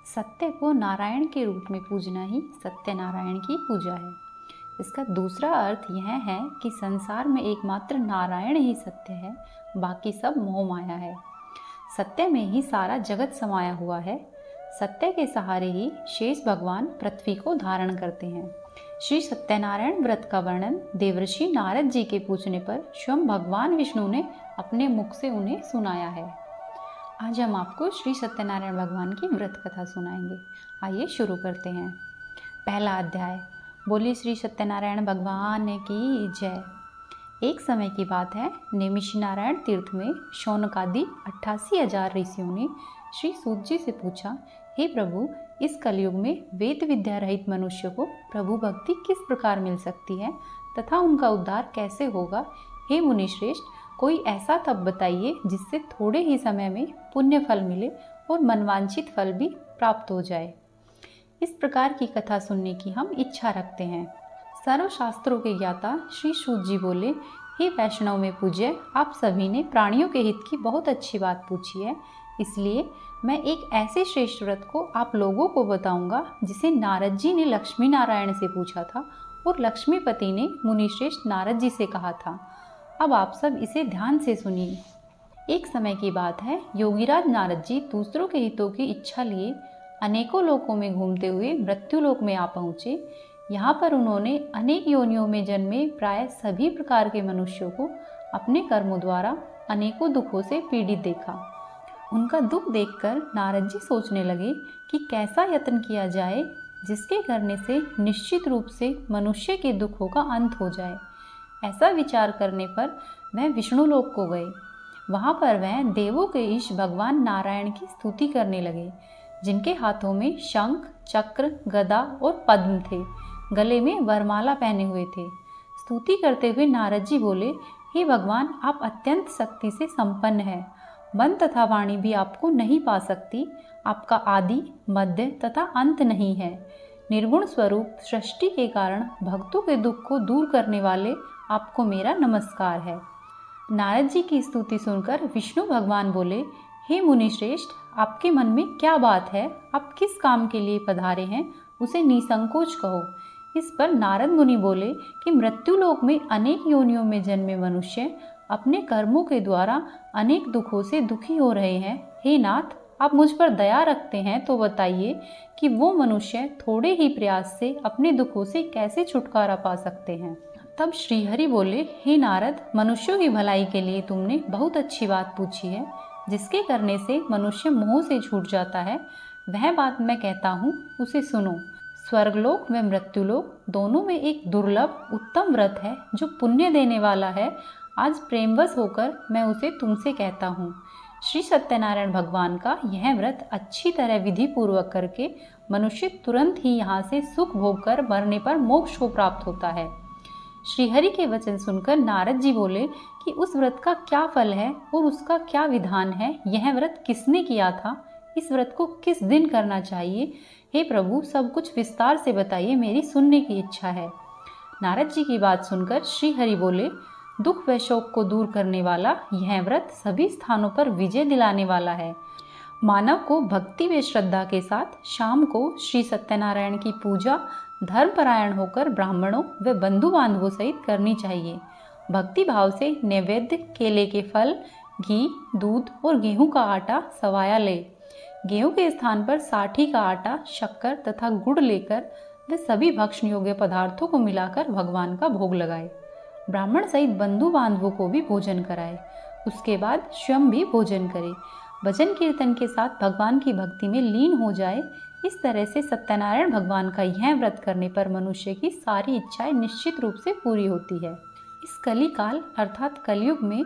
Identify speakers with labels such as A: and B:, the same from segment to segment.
A: सत्य को नारायण के रूप में पूजना ही सत्यनारायण की पूजा है। इसका दूसरा अर्थ यह है कि संसार में एकमात्र नारायण ही सत्य है, बाकी सब मोह माया है। सत्य में ही सारा जगत समाया हुआ है। सत्य के सहारे ही शेष भगवान पृथ्वी को धारण करते हैं। श्री सत्यनारायण व्रत का वर्णन देवर्षि नारद जी के पूछने पर स्वयं भगवान विष्णु ने अपने मुख से उन्हें सुनाया है। आज हम आपको श्री सत्यनारायण भगवान की व्रत कथा सुनाएंगे। आइए शुरू करते हैं। पहला अध्याय। बोलिए श्री सत्यनारायण भगवान की जय। एक समय की बात है, नेमिषि नारायण तीर्थ में शौनकादि 88,000 ऋषियों ने श्री सूत जी से पूछा, हे प्रभु, इस कलयुग में वेद विद्या रहित मनुष्य को प्रभु भक्ति किस प्रकार मिल सकती है तथा उनका उद्धार कैसे होगा। हे मुनिश्रेष्ठ, कोई ऐसा तप बताइए जिससे थोड़े ही समय में पुण्य फल मिले और मनवांछित फल भी प्राप्त हो जाए। इस प्रकार की कथा सुनने की हम इच्छा रखते हैं। सर्वशास्त्रों के ज्ञाता श्री सूत जी बोले, हे वैष्णव में पूज्य, आप सभी ने प्राणियों के हित की बहुत अच्छी बात पूछी है, इसलिए मैं एक ऐसे श्रेष्ठ व्रत को आप लोगों को बताऊंगा जिसे नारद जी ने लक्ष्मी नारायण से पूछा था और लक्ष्मीपति ने मुनिश्रेष्ठ नारद जी से कहा था। अब आप सब इसे ध्यान से सुनिए। एक समय की बात है, योगीराज नारद जी दूसरों के हितों की इच्छा लिए अनेकों लोकों में घूमते हुए मृत्युलोक में आ पहुँचे। यहाँ पर उन्होंने अनेक योनियों में जन्मे प्राय सभी प्रकार के मनुष्यों को अपने कर्मों द्वारा अनेकों दुखों से पीड़ित देखा। उनका दुख देखकर नारद जी सोचने लगे कि कैसा यत्न किया जाए जिसके करने से निश्चित रूप से मनुष्य के दुखों का अंत हो जाए। ऐसा विचार करने पर वह विष्णुलोक को गए। वहाँ पर वह देवों के ईश भगवान नारायण की स्तुति करने लगे, जिनके हाथों में शंख, चक्र, गदा और पद्म थे, गले में वरमाला पहने हुए थे। स्तुति करते हुए नारद जी बोले, हे भगवान, आप अत्यंत शक्ति से संपन्न हैं। मन तथा वाणी भी आपको नहीं पा सकती। आपका आदि, मध्य तथा अंत नहीं है। निर्गुण स्वरूप सृष्टि के कारण भक्तों के दुख को दूर करने वाले आपको मेरा नमस्कार है। नारद जी की स्तुति सुनकर विष्णु भगवान बोले, हे मुनिश्रेष्ठ, आपके मन में क्या बात है? आप किस काम के लिए पधारे हैं, उसे निसंकोच कहो। इस पर नारद मुनि बोले कि मृत्युलोक में अनेक योनियों में जन्मे मनुष्य अपने कर्मों के द्वारा अनेक दुखों से दुखी हो रहे हैं। हे नाथ, आप मुझ पर दया रखते हैं तो बताइए कि वो मनुष्य थोड़े ही प्रयास से अपने दुखों से कैसे छुटकारा पा सकते हैं। तब श्रीहरि बोले, हे नारद, मनुष्यों की भलाई के लिए तुमने बहुत अच्छी बात पूछी है, जिसके करने से मनुष्य मोह से छूट जाता है। वह बात मैं कहता हूँ, उसे सुनो। स्वर्गलोक व मृत्युलोक दोनों में एक दुर्लभ उत्तम व्रत है जो पुण्य देने वाला है। आज प्रेमवश होकर मैं उसे तुमसे कहता हूँ। श्री सत्यनारायण भगवान का यह व्रत अच्छी तरह विधि पूर्वक करके मनुष्य तुरंत ही यहाँ से सुख भोग कर मरने पर मोक्ष को प्राप्त होता है। श्रीहरि के वचन सुनकर नारद जी बोले कि उस व्रत का क्या फल है और उसका क्या विधान है। यह व्रत किसने किया था? इस व्रत को किस दिन करना चाहिए? हे प्रभु, सब कुछ विस्तार से बताइए, मेरी सुनने की इच्छा है। नारद जी की बात सुनकर श्रीहरि बोले, दुख व शोक को दूर करने वाला यह व्रत सभी स्थानों पर विजय दिलाने वाला है। मानव को भक्ति व श्रद्धा के साथ शाम को श्री सत्यनारायण की पूजा धर्मपरायण होकर ब्राह्मणों व बंधु बांधवों सहित करनी चाहिए। भक्ति भाव से नैवेद्य, केले के फल, घी, दूध और गेहूं का आटा सवाया ले। गेहूं के स्थान पर साठी का आटा, शक्कर तथा गुड़ लेकर वे सभी भक्षण योग्य पदार्थों को मिलाकर भगवान का भोग लगाए। ब्राह्मण सहित बंधु बांधवों को भी भोजन कराए। उसके बाद स्वयं भी भोजन करे। भजन कीर्तन के साथ भगवान की भक्ति में लीन हो जाए। इस तरह से सत्यनारायण भगवान का यह व्रत करने पर मनुष्य की सारी इच्छाएं निश्चित रूप से पूरी होती है। इस कलिकाल अर्थात कलयुग में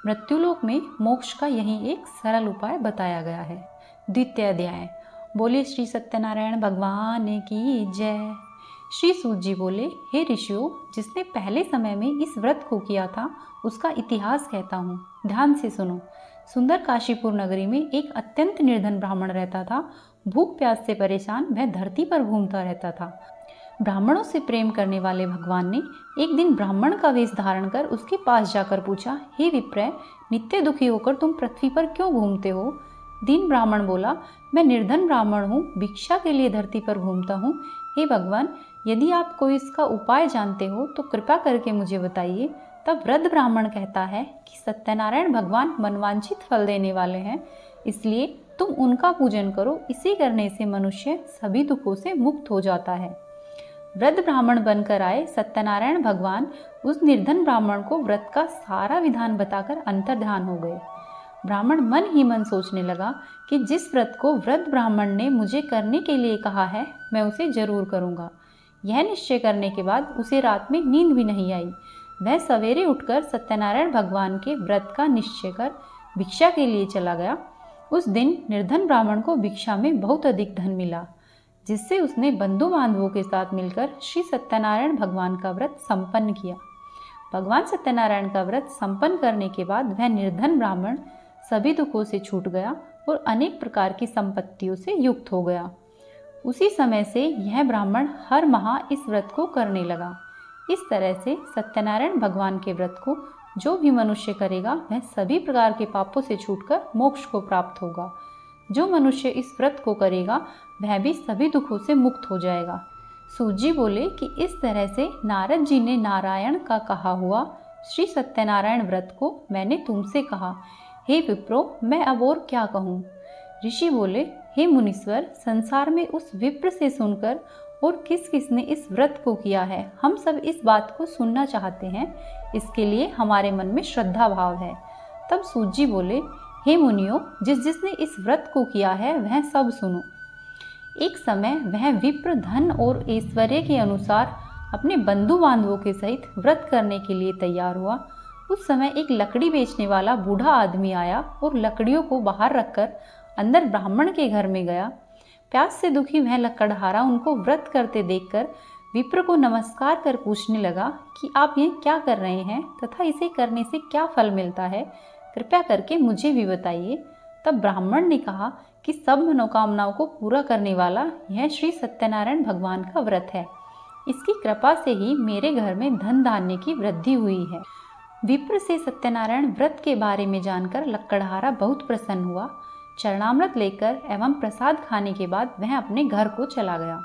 A: मृत्युलोक में मोक्ष का यही एक सरल उपाय बताया गया है। द्वितीय अध्याय। बोले श्री सत्यनारायण भगवान की जय। श्री सूत जी बोले, हे ऋषियों, जिसने पहले समय में इस व्रत को किया था उसका इतिहास कहता हूँ, ध्यान से सुनो। सुंदर काशीपुर नगरी में एक अत्यंत निर्धन ब्राह्मण रहता था। भूख प्यास से परेशान वह धरती पर घूमता रहता था। ब्राह्मणों से प्रेम करने वाले भगवान ने एक दिन ब्राह्मण का वेश धारण कर उसके पास जाकर पूछा, हे विप्र, नित्य दुखी होकर तुम पृथ्वी पर क्यों घूमते हो? दीन ब्राह्मण बोला, मैं निर्धन ब्राह्मण हूँ, भिक्षा के लिए धरती पर घूमता हूँ। हे भगवान, यदि आप कोई इसका उपाय जानते हो तो कृपा करके मुझे बताइए। तब वृद्ध ब्राह्मण कहता है कि सत्यनारायण भगवान मनवांछित फल देने वाले हैं, इसलिए तुम उनका पूजन करो। इसे करने से मनुष्य सभी दुखों से मुक्त हो जाता है। वृद्ध ब्राह्मण बनकर आए सत्यनारायण भगवान उस निर्धन ब्राह्मण को व्रत का सारा विधान बताकर अंतर्ध्यान हो गए। ब्राह्मण मन ही मन सोचने लगा कि जिस व्रत को वृद्ध ब्राह्मण ने मुझे करने के लिए कहा है, मैं उसे जरूर करूँगा। यह निश्चय करने के बाद उसे रात में नींद भी नहीं आई। वह सवेरे उठकर सत्यनारायण भगवान के व्रत का निश्चय कर भिक्षा के लिए चला गया। उस दिन निर्धन ब्राह्मण को भिक्षा में बहुत अधिक धन मिला, जिससे उसने बंधु बांधवों के साथ मिलकर श्री सत्यनारायण भगवान का व्रत संपन्न किया। भगवान सत्यनारायण का व्रत संपन्न करने के बाद वह निर्धन ब्राह्मण सभी दुखों से छूट गया और अनेक प्रकार की संपत्तियों से युक्त हो गया। उसी समय से यह ब्राह्मण हर माह इस व्रत को करने लगा। इस तरह से सत्यनारायण भगवान के व्रत को जो भी मनुष्य करेगा वह सभी प्रकार के पापों से छूटकर मोक्ष को प्राप्त होगा। जो मनुष्य इस व्रत को करेगा वह भी सभी दुखों से मुक्त हो जाएगा। सूत जी बोले कि इस तरह से नारद जी ने नारायण का कहा हुआ श्री सत्यनारायण व्रत को मैंने तुमसे कहा। हे विप्रो, मैं अब और क्या कहूँ। ऋषि बोले, हे मुनीश्वर, संसार में उस विप्र से सुनकर और किस किस ने इस व्रत को किया है, हम सब इस बात को सुनना चाहते हैं। इसके लिए हमारे मन में श्रद्धा भाव है। तब सूत जी बोले, हे मुनियों, जिसने इस व्रत को किया है वह सब सुनो। एक समय वह विप्र धन और ऐश्वर्य के अनुसार अपने बंधु बांधवों के सहित व्रत करने के लिए तैयार हुआ। उस समय एक लकड़ी बेचने वाला बूढ़ा आदमी आया और लकड़ियों को बाहर रखकर अंदर ब्राह्मण के घर में गया। प्यास से दुखी वह लकड़हारा उनको व्रत करते देखकर विप्र को नमस्कार कर पूछने लगा कि आप ये क्या कर रहे हैं तथा इसे करने से क्या फल मिलता है, कृपया करके मुझे भी बताइए। तब ब्राह्मण ने कहा कि सब मनोकामनाओं को पूरा करने वाला यह श्री सत्यनारायण भगवान का व्रत है। इसकी कृपा से ही मेरे घर में धन धान्य की वृद्धि हुई है। विप्र से सत्यनारायण व्रत के बारे में जानकर लकड़हारा बहुत प्रसन्न हुआ। चरणामृत लेकर एवं प्रसाद खाने के बाद वह अपने घर को चला गया।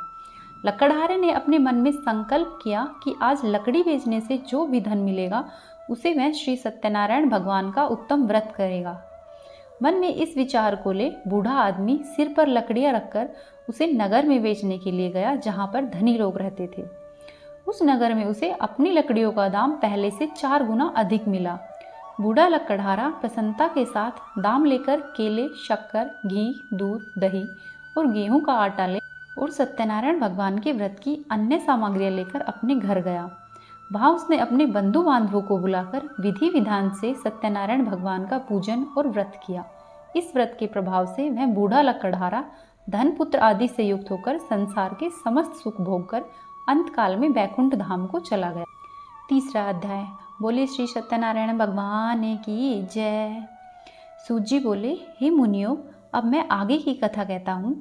A: लकड़हारे ने अपने मन में संकल्प किया कि आज लकड़ी बेचने से जो भी धन मिलेगा उसे वह श्री सत्यनारायण भगवान का उत्तम व्रत करेगा। मन में इस विचार को ले बूढ़ा आदमी सिर पर लकड़ियां रखकर उसे नगर में बेचने के लिए गया, जहाँ पर धनी लोग रहते थे। उस नगर में उसे अपनी लकड़ियों का दाम पहले से 4 गुना अधिक मिला। बूढ़ा लकड़हारा प्रसन्नता के साथ दाम लेकर केले, शक्कर, घी, दूध, दही और गेहूं का आटा ले और सत्यनारायण भगवान के व्रत की अन्य सामग्रियां लेकर अपने घर गया। वहां उसने अपने बंधु बांधवों को बुलाकर विधि विधान से सत्यनारायण भगवान का पूजन और व्रत किया। इस व्रत के प्रभाव से वह बूढ़ा लकड़हारा धन पुत्र आदि से युक्त होकर संसार के समस्त सुख भोग कर अंतकाल में बैकुंठ धाम को चला गया। तीसरा अध्याय। बोले श्री सत्यनारायण भगवान की जय। सूत जी बोले, हे मुनियों, अब मैं आगे की कथा कहता हूँ।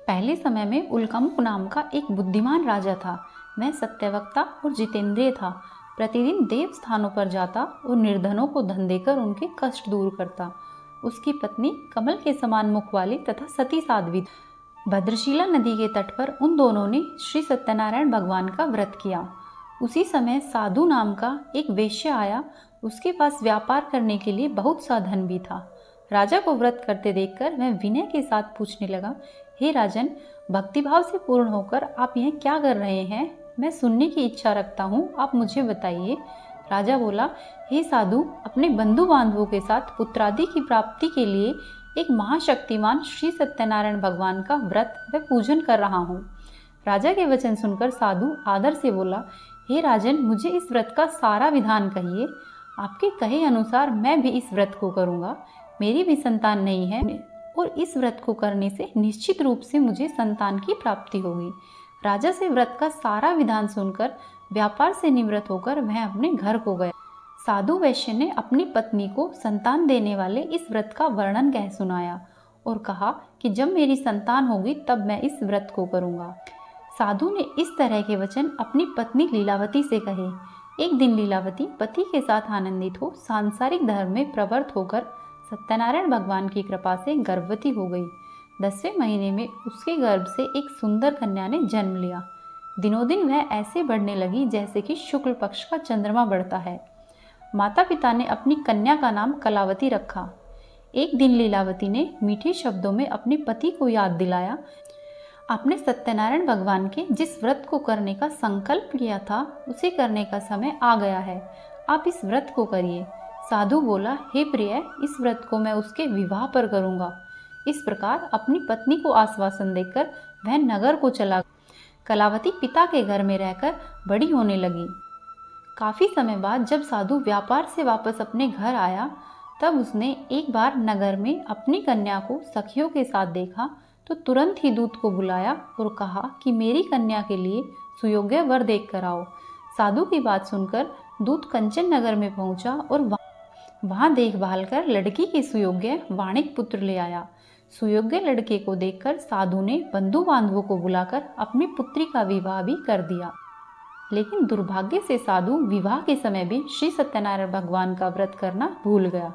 A: पहले समय में उल्कामुक नाम का एक बुद्धिमान राजा था। वह सत्यवक्ता और जितेंद्रिय था। प्रतिदिन देव स्थानों पर जाता और निर्धनों को धन देकर उनके कष्ट दूर करता। उसकी पत्नी कमल के समान मुख वाली तथा सती साध्वी। भद्रशिला नदी के तट पर उन दोनों ने श्री सत्यनारायण भगवान का व्रत किया। उसी समय साधु नाम का एक वेश्या आया। उसके पास व्यापार करने के लिए बहुत सा धन भी था। राजा को व्रत करते देखकर वह विनय के साथ पूछने लगा, हे राजन, भक्तिभाव से पूर्ण होकर आप यह क्या कर रहे हैं? मैं सुनने की इच्छा रखता हूँ, आप मुझे बताइए। राजा बोला, हे साधु, अपने बंधु बांधवों के साथ पुत्रादि की प्राप्ति के लिए एक महाशक्तिमान श्री सत्यनारायण भगवान का व्रत व पूजन कर रहा हूँ। राजा के वचन सुनकर साधु आदर से बोला, हे राजन, मुझे इस व्रत का सारा विधान कहिए। आपके कहे अनुसार मैं भी इस व्रत को करूँगा। मेरी भी संतान नहीं है और इस व्रत को करने से निश्चित रूप से मुझे संतान की प्राप्ति होगी। राजा से व्रत का सारा विधान सुनकर व्यापार से निवृत्त होकर वह अपने घर को गया। साधु वैश्य ने अपनी पत्नी को संतान देने वाले इस व्रत का वर्णन कह सुनाया और कहा कि जब मेरी संतान होगी तब मैं इस व्रत को करूँगा। साधु ने इस तरह के वचन अपनी पत्नी लीलावती से कहे। एक दिन लीलावती पति के साथ आनंदित हो सांसारिक धर्म में प्रवृत्त होकर सत्यनारायण भगवान की कृपा से गर्भवती हो गई। 10वें महीने में उसके गर्भ से एक सुंदर कन्या ने जन्म लिया। दिनों दिन वह ऐसे बढ़ने लगी जैसे कि शुक्ल पक्ष का चंद्रमा बढ़ता है। माता पिता ने अपनी कन्या का नाम कलावती रखा। एक दिन लीलावती ने मीठे शब्दों में अपने पति को याद दिलाया, आपने सत्यनारायण भगवान के जिस व्रत को करने का संकल्प किया था उसे करने का समय आ गया है, आप इस व्रत को करिए। साधु बोला, हे प्रिय, इस व्रत को मैं उसके विवाह पर करूँगा। इस प्रकार अपनी पत्नी को आश्वासन देकर वह नगर को चला। कलावती पिता के घर में रहकर बड़ी होने लगी। काफ़ी समय बाद जब साधु व्यापार से वापस अपने घर आया तब उसने एक बार नगर में अपनी कन्या को सखियों के साथ देखा तो तुरंत ही दूत को बुलाया और कहा कि मेरी कन्या के लिए सुयोग्य वर देख कर आओ। साधु की बात सुनकर दूत कंचन नगर में पहुंचा और वहां देखभाल कर लड़की के सुयोग्य वाणिक पुत्र ले आया। सुयोग्य लड़के को देखकर साधु ने बंधु बांधवों को बुलाकर अपनी पुत्री का विवाह भी कर दिया। लेकिन दुर्भाग्य से साधु विवाह के समय भी श्री सत्यनारायण भगवान का व्रत करना भूल गया।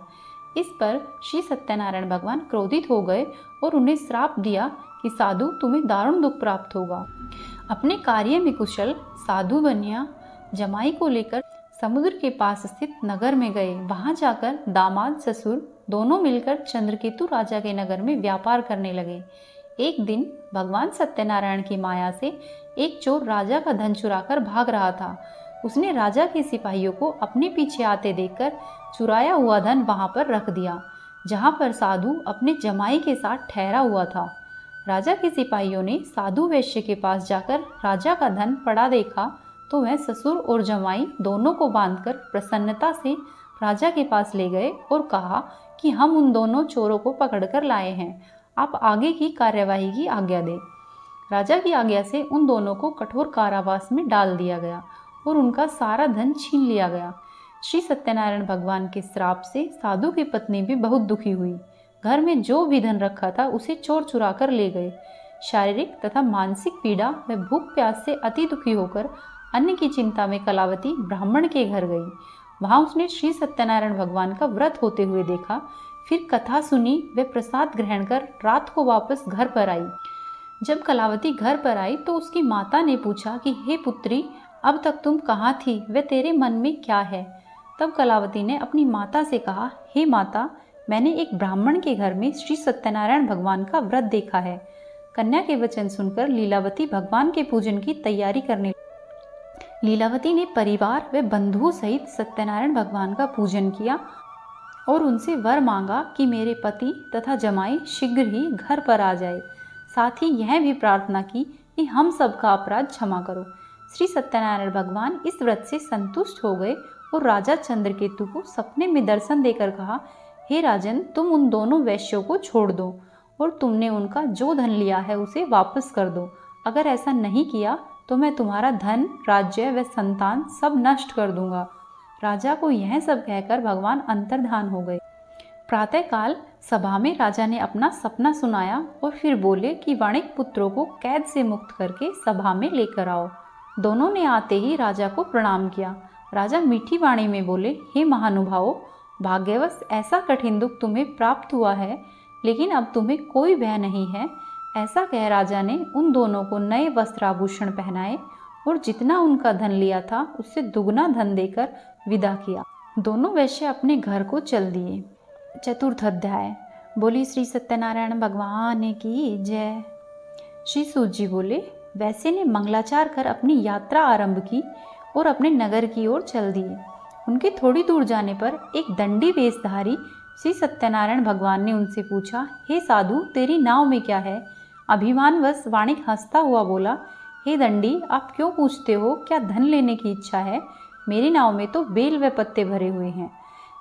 A: इस पर श्री सत्यनारायण भगवान क्रोधित हो गए और उन्हें श्राप दिया कि साधु, तुम्हें दारुण दुख प्राप्त होगा। अपने कार्य में कुशल साधु बनिया जमाई को लेकर समुद्र के पास स्थित नगर में गए। वहां जाकर दामाद ससुर दोनों मिलकर चंद्रकेतु राजा के नगर में व्यापार करने लगे। एक दिन भगवान सत्यनारायण की माया से एक चोर राजा का धन चुराकर भाग रहा था। उसने राजा के सिपाहियों को अपने पीछे आते देखकर चुराया हुआ धन वहां पर रख दिया, जहां पर साधु अपने जमाई के साथ ठहरा हुआ था। राजा के सिपाहियों ने साधु वैश्य के पास जाकर राजा का धन पड़ा देखा तो वह ससुर और जमाई दोनों को बांधकर प्रसन्नता से राजा के पास ले गए और कहा कि हम उन दोनों चोरों को पकड़कर लाए हैं, आप आगे की कार्यवाही की आज्ञा दें। राजा की आज्ञा से उन दोनों को कठोर कारावास में डाल दिया गया और उनका सारा धन छीन लिया गया। श्री सत्यनारायण भगवान के श्राप से साधु की पत्नी भी बहुत दुखी हुई। घर में जो भी धन रखा था उसे चोर चुरा कर ले गए। शारीरिक तथा मानसिक पीड़ा व भूख प्यास से अति दुखी होकर अन्न की चिंता में कलावती ब्राह्मण के घर गई। वहां उसने श्री सत्यनारायण भगवान का व्रत होते हुए देखा। फिर कथा सुनी व प्रसाद ग्रहण कर रात को वापस घर पर आई। जब कलावती घर पर आई तो उसकी माता ने पूछा कि हे पुत्री, अब तक तुम कहाँ थी व तेरे मन में क्या है? तब कलावती ने अपनी माता से कहा, हे माता, मैंने एक ब्राह्मण के घर में श्री सत्यनारायण भगवान का व्रत देखा है। कन्या के वचन सुनकर लीलावती भगवान के पूजन की तैयारी करने। लीलावती ने परिवार व बंधुओं सहित सत्यनारायण भगवान का पूजन किया और उनसे वर मांगा कि मेरे पति तथा जमाई शीघ्र ही घर पर आ जाए। साथ ही यह भी प्रार्थना की कि हम सबका अपराध क्षमा करो। श्री सत्यनारायण भगवान इस व्रत से संतुष्ट हो गए और राजा चंद्रकेतु को सपने में दर्शन देकर कहा, हे राजन, तुम उन दोनों वैश्यों को छोड़ दो और तुमने उनका जो धन लिया है उसे वापस कर दो। अगर ऐसा नहीं किया तो मैं तुम्हारा धन, राज्य व संतान सब नष्ट कर दूंगा। राजा को यह सब कहकर भगवान अंतर्धान हो गए। प्रातःकाल सभा में राजा ने अपना सपना सुनाया और फिर बोले कि वाणिक पुत्रों को कैद से मुक्त करके सभा में लेकर आओ। दोनों ने आते ही राजा को प्रणाम किया। राजा मीठी वाणी में बोले, हे महानुभावों, भाग्यवश ऐसा कठिन दुख तुम्हें प्राप्त हुआ है, लेकिन अब तुम्हें कोई भय नहीं है। ऐसा कह राजा ने उन दोनों को नए वस्त्र आभूषण पहनाए और जितना उनका धन लिया था उससे दुगना धन देकर विदा किया। दोनों वैश्य अपने घर को चल दिए। चतुर्थ अध्याय। बोली श्री सत्यनारायण भगवान की जय। श्री सूत जी बोले, वैश्य ने मंगलाचार कर अपनी यात्रा आरंभ की और अपने नगर की ओर चल दिए। उनके थोड़ी दूर जाने पर एक दंडी वेशधारी श्री सत्यनारायण भगवान ने उनसे पूछा, हे साधु, तेरी नाव में क्या है? अभिमानवश वाणिक हंसता हुआ बोला, हे दंडी, आप क्यों पूछते हो? क्या धन लेने की इच्छा है? मेरी नाव में तो बेल व पत्ते भरे हुए हैं।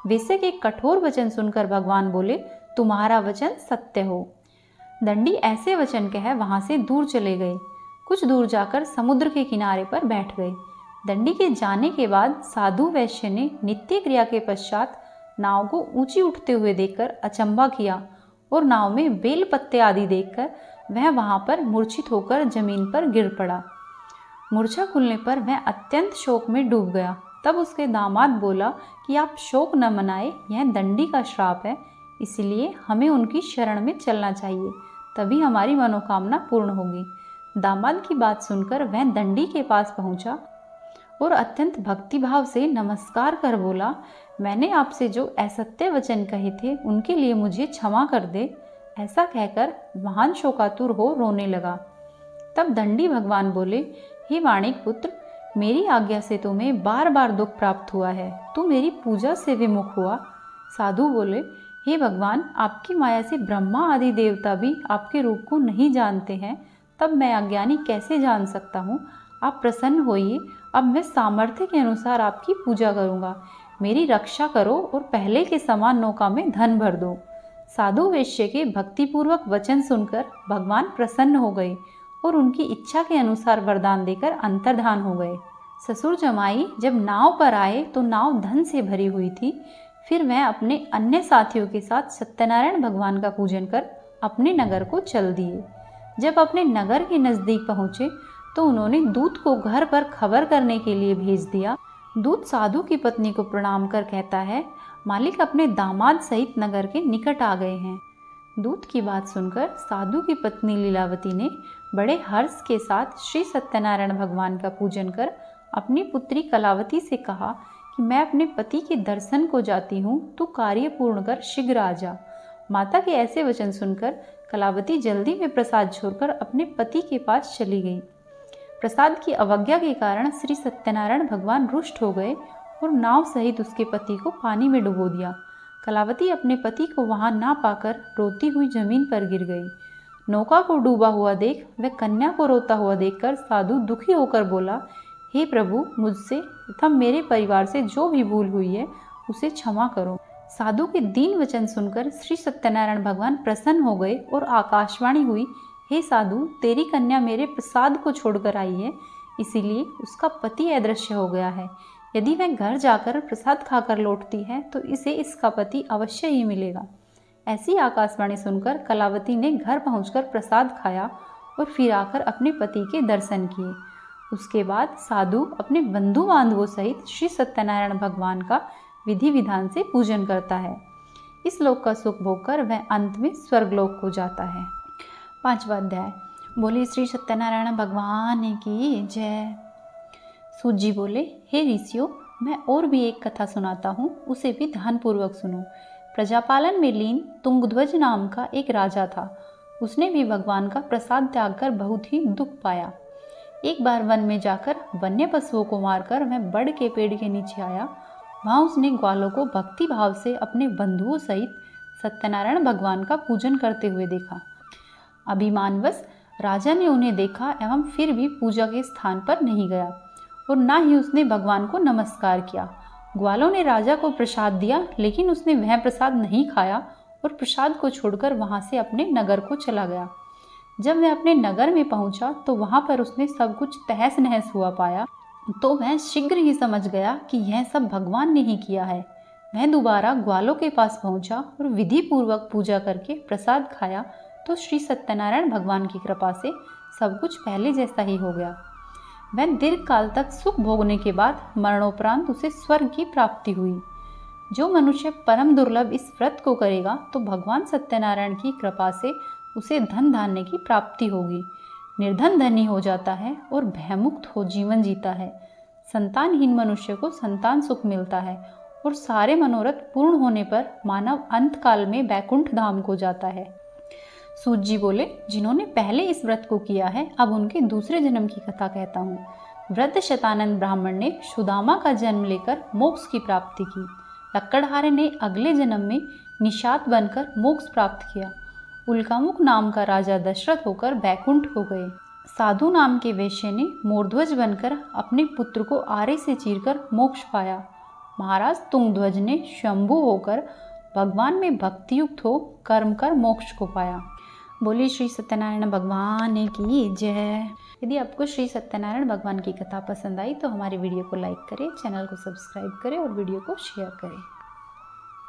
A: वैश्य के कठोर वचन सुनकर भगवान बोले, तुम्हारा वचन सत्य हो। दंडी ऐसे वचन कह वहां से दूर चले गए। कुछ दूर जाकर समुद्र के किनारे पर बैठ गए। दंडी के जाने के बाद साधु वैश्य ने नित्य क्रिया के पश्चात नाव को ऊंची उठते हुए देखकर अचंभा किया और नाव में बेल पत्ते आदि देखकर वह वहां पर मूर्छित होकर जमीन पर गिर पड़ा। मूर्छा खुलने पर वह अत्यंत शोक में डूब गया। तब उसके दामाद बोला कि आप शोक न मनाए, यह दंडी का श्राप है। इसलिए हमें उनकी शरण में चलना चाहिए, तभी हमारी मनोकामना पूर्ण होगी। दामाद की बात सुनकर वह दंडी के पास पहुंचा और अत्यंत भक्तिभाव से नमस्कार कर बोला, मैंने आपसे जो असत्य वचन कहे थे उनके लिए मुझे क्षमा कर दे। ऐसा कहकर महान शोकातुर हो रोने लगा। तब दंडी भगवान बोले, हे वाणिक पुत्र, मेरी आज्ञा से तुम्हें बार बार दुख प्राप्त हुआ है, तू मेरी पूजा से विमुख हुआ। साधु बोले, हे भगवान, आपकी माया से ब्रह्मा आदि देवता भी आपके रूप को नहीं जानते हैं, तब मैं अज्ञानी कैसे जान सकता हूँ। आप प्रसन्न होइए, अब मैं सामर्थ्य के अनुसार आपकी पूजा करूँगा। मेरी रक्षा करो और पहले के समान नौका में धन भर दो। साधु वैश्य के भक्तिपूर्वक वचन सुनकर भगवान प्रसन्न हो गए और उनकी इच्छा के अनुसार वरदान देकर अंतर्धान हो गए। ससुर जमाई जब नाव पर आए तो नाव धन से भरी हुई थी। फिर वह अपने अन्य साथियों के साथ सत्यनारायण भगवान का पूजन कर अपने नगर को चल दिए। जब अपने नगर के नज़दीक पहुँचे तो उन्होंने दूत को घर पर खबर करने के लिए भेज दिया। दूत साधु की पत्नी को प्रणाम कर कहता है, मालिक अपने दामाद सहित नगर के निकट आ गए हैं। दूत की बात सुनकर साधु की पत्नी लीलावती ने बड़े हर्ष के साथ श्री सत्यनारायण भगवान का पूजन कर अपनी पुत्री कलावती से कहा कि मैं अपने पति के दर्शन को जाती हूँ, तू कार्य पूर्ण कर शीघ्र आ जा। माता के ऐसे वचन सुनकर कलावती जल्दी में प्रसाद छोड़कर अपने पति के पास चली गई। प्रसाद की अवज्ञा के कारण श्री सत्यनारायण भगवान रुष्ट हो गए और नाव सहित उसके पति को पानी में डुबो दिया। कलावती अपने पति को वहां ना पाकर रोती हुई जमीन पर गिर गई। नौका को डूबा हुआ देख वह कन्या को रोता हुआ देखकर साधु दुखी होकर बोला, हे प्रभु, मुझसे तथा मेरे परिवार से जो भी भूल हुई है उसे क्षमा करो। साधु के दीन वचन सुनकर श्री सत्यनारायण भगवान प्रसन्न हो गए और आकाशवाणी हुई, हे साधु, तेरी कन्या मेरे प्रसाद को छोड़कर आई है, इसीलिए उसका पति अदृश्य हो गया है। यदि वह घर जाकर प्रसाद खाकर लौटती है तो इसे इसका पति अवश्य ही मिलेगा। ऐसी आकाशवाणी सुनकर कलावती ने घर पहुंचकर प्रसाद खाया और फिर आकर अपने पति के दर्शन किए। उसके बाद साधु अपने बंधु बांधवों सहित श्री सत्यनारायण भगवान का विधि विधान से पूजन करता है। इस लोक का सुख भोगकर वह अंत में स्वर्गलोक को जाता है। 5वां अध्याय। बोले श्री सत्यनारायण भगवान की जय। सूत जी बोले, हे ऋषियों, मैं और भी एक कथा सुनाता हूँ, उसे भी ध्यानपूर्वक सुनो। प्रजापालन में लीन तुंगध्वज नाम का एक राजा था। उसने भी भगवान का प्रसाद त्याग कर बहुत ही दुख पाया। एक बार वन में जाकर वन्य पशुओं को मारकर वह बड़ के पेड़ के नीचे आया। वहाँ उसने ग्वालों को भक्ति भाव से अपने बंधुओं सहित सत्यनारायण भगवान का पूजन करते हुए देखा। अभिमानवश राजा ने उन्हें देखा एवं फिर भी पूजा के स्थान पर नहीं गया और न ही उसने भगवान को नमस्कार किया। ग्वालों ने राजा को प्रसाद दिया, लेकिन उसने वह प्रसाद नहीं खाया और प्रसाद को छोड़कर वहां से अपने नगर को चला गया। जब वह अपने नगर में पहुंचा तो वहां पर उसने सब कुछ तहस नहस हुआ पाया, तो वह शीघ्र ही समझ गया कि यह सब भगवान ने ही किया है। वह दोबारा ग्वालों के पास पहुंचा और विधि पूर्वक पूजा करके प्रसाद खाया तो श्री सत्यनारायण भगवान की कृपा से सब कुछ पहले जैसा ही हो गया। वह दीर्घ काल तक सुख भोगने के बाद मरणोपरांत उसे स्वर्ग की प्राप्ति हुई। जो मनुष्य परम दुर्लभ इस व्रत को करेगा तो भगवान सत्यनारायण की कृपा से उसे धन धान्य की प्राप्ति होगी। निर्धन धनी हो जाता है और भयमुक्त हो जीवन जीता है। संतानहीन मनुष्य को संतान सुख मिलता है और सारे मनोरथ पूर्ण होने पर मानव अंत काल में बैकुंठ धाम को जाता है। सूत जी बोले, जिन्होंने पहले इस व्रत को किया है अब उनके दूसरे जन्म की कथा कहता हूँ। वृद्ध शतानंद ब्राह्मण ने सुदामा का जन्म लेकर मोक्ष की प्राप्ति की। लक्कड़हारे ने अगले जन्म में निषाद बनकर मोक्ष प्राप्त किया। उल्कामुख नाम का राजा दशरथ होकर बैकुंठ हो गए। साधु नाम के वैश्य ने मोरध्वज बनकर अपने पुत्र को आरे से चीरकर मोक्ष पाया। महाराज तुंगध्वज ने शंभु होकर भगवान में भक्तियुक्त हो कर्म कर मोक्ष को पाया। बोलिए श्री सत्यनारायण भगवान की जय। यदि आपको श्री सत्यनारायण भगवान की कथा पसंद आई तो हमारे वीडियो को लाइक करें, चैनल को सब्सक्राइब करें और वीडियो को शेयर करें।